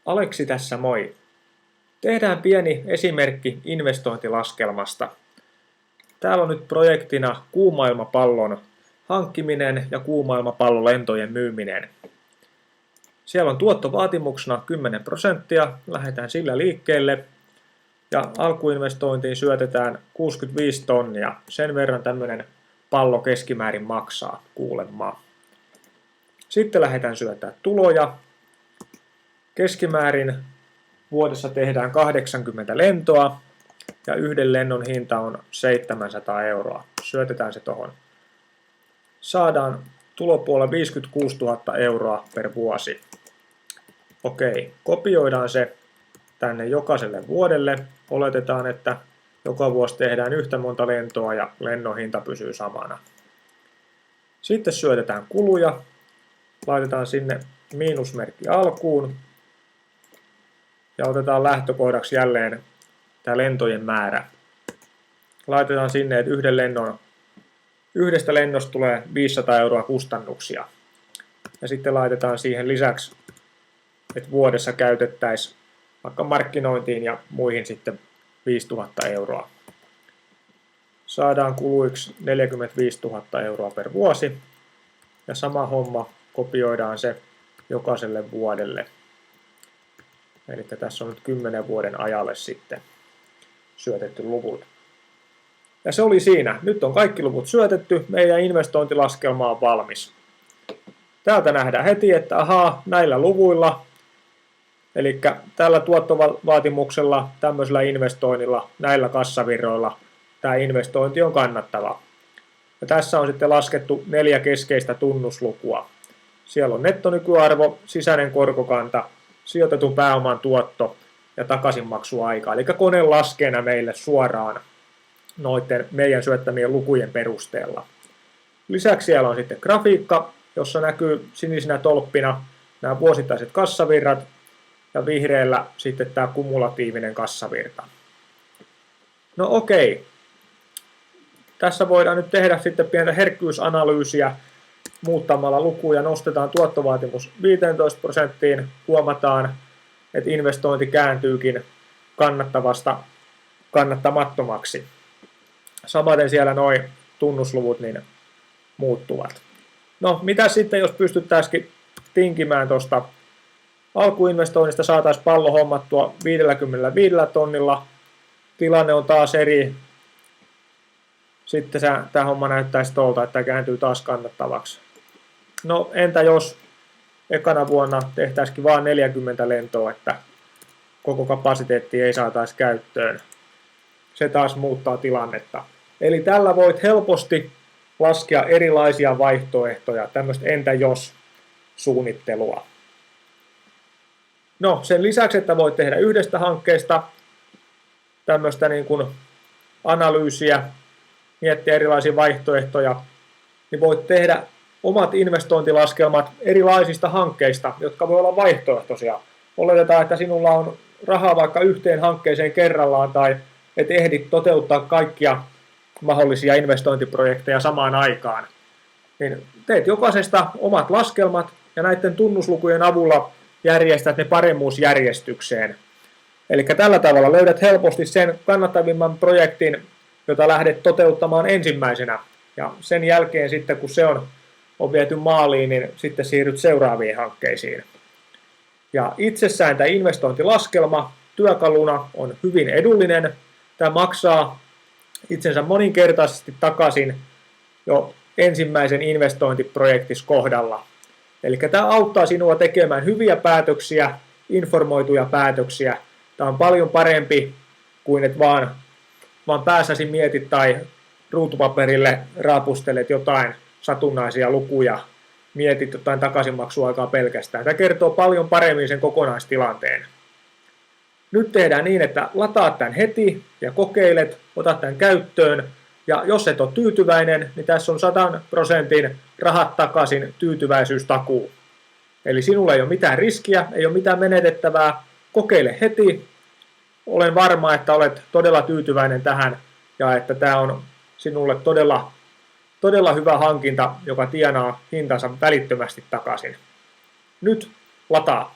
Aleksi tässä moi. Tehdään pieni esimerkki investointilaskelmasta. Täällä on nyt projektina kuumailmapallon hankkiminen ja kuumailmapallolentojen myyminen. Siellä on tuottovaatimuksena 10%, lähdetään sillä liikkeelle ja alkuinvestointiin syötetään 65 tonnia. Sen verran tämmöinen pallo keskimäärin maksaa kuulemma. Sitten lähdetään syötää tuloja. Keskimäärin vuodessa tehdään 80 lentoa ja yhden lennon hinta on 700 euroa. Syötetään se tuohon. Saadaan tulopuolella 56 000 euroa per vuosi. Okei, kopioidaan se tänne jokaiselle vuodelle. Oletetaan, että joka vuosi tehdään yhtä monta lentoa ja lennon hinta pysyy samana. Sitten syötetään kuluja. Laitetaan sinne miinusmerkki alkuun. Ja otetaan lähtökohdaksi jälleen tämä lentojen määrä. Laitetaan sinne, että yhdestä lennosta tulee 500 euroa kustannuksia. Ja sitten laitetaan siihen lisäksi, että vuodessa käytettäisiin vaikka markkinointiin ja muihin sitten 5000 euroa. Saadaan kuluiksi 45 000 euroa per vuosi. Ja sama homma, kopioidaan se jokaiselle vuodelle. Eli tässä on nyt 10 vuoden ajalle sitten syötetty luvut. Ja se oli siinä. Nyt on kaikki luvut syötetty. Meidän investointilaskelma on valmis. Täältä nähdään heti, että ahaa, näillä luvuilla, eli tällä tuottovaatimuksella, tämmöisellä investoinnilla, näillä kassavirroilla, tämä investointi on kannattava. Ja tässä on sitten laskettu 4 keskeistä tunnuslukua. Siellä on nettonykyarvo, sisäinen korkokanta, sijoitetun pääoman tuotto ja takaisinmaksuaika. Eli kone laskee nämä meille suoraan noiden meidän syöttämien lukujen perusteella. Lisäksi siellä on sitten grafiikka, jossa näkyy sinisinä tolppina nämä vuosittaiset kassavirrat ja vihreällä sitten tämä kumulatiivinen kassavirta. No okei. Tässä voidaan nyt tehdä sitten pientä herkkyysanalyysiä muuttamalla lukuja. Nostetaan tuottovaatimus 15%. Huomataan, että investointi kääntyykin kannattavasta kannattamattomaksi. Samaten siellä nuo tunnusluvut niin muuttuvat. No, mitä sitten, jos pystyttäisiin tinkimään tuosta alkuinvestoinnista, saataisiin pallo hommattua 55 tonnilla. Tilanne on taas eri. Sitten tämä homma näyttäisi tuolta, että tämä kääntyy taas kannattavaksi. No, entä jos ekana vuonna tehtäisikin vain 40 lentoa, että koko kapasiteetti ei saataisi käyttöön. Se taas muuttaa tilannetta. Eli tällä voit helposti laskea erilaisia vaihtoehtoja, tämmöistä entä jos suunnittelua. No, sen lisäksi, että voit tehdä yhdestä hankkeesta tämmöistä niin kuin analyysiä, miettiä erilaisia vaihtoehtoja, niin voit tehdä omat investointilaskelmat erilaisista hankkeista, jotka voi olla vaihtoehtoisia. Oletetaan, että sinulla on rahaa vaikka yhteen hankkeeseen kerrallaan tai et ehdi toteuttaa kaikkia mahdollisia investointiprojekteja samaan aikaan. Niin teet jokaisesta omat laskelmat ja näiden tunnuslukujen avulla järjestät ne paremmuusjärjestykseen. Eli tällä tavalla löydät helposti sen kannattavimman projektin, jota lähdet toteuttamaan ensimmäisenä. Ja sen jälkeen sitten, kun se on viety maaliin, niin sitten siirryt seuraaviin hankkeisiin. Ja itsessään tämä investointilaskelma työkaluna on hyvin edullinen. Tämä maksaa itsensä moninkertaisesti takaisin jo ensimmäisen investointiprojektis kohdalla. Eli tämä auttaa sinua tekemään hyviä päätöksiä, informoituja päätöksiä. Tämä on paljon parempi kuin että vaan päässäsi mietit tai ruutupaperille raapustelet jotain satunnaisia lukuja, mietit jotain takaisinmaksuaikaa pelkästään. Tämä kertoo paljon paremmin sen kokonaistilanteen. Nyt tehdään niin, että lataat tämän heti ja kokeilet, otat tämän käyttöön. Ja jos et ole tyytyväinen, niin tässä on 100% rahat takaisin tyytyväisyystakuu. Eli sinulla ei ole mitään riskiä, ei ole mitään menetettävää. Kokeile heti. Olen varma, että olet todella tyytyväinen tähän ja että tämä on sinulle todella hyvä hankinta, joka tienaa hintansa välittömästi takaisin. Nyt lataa.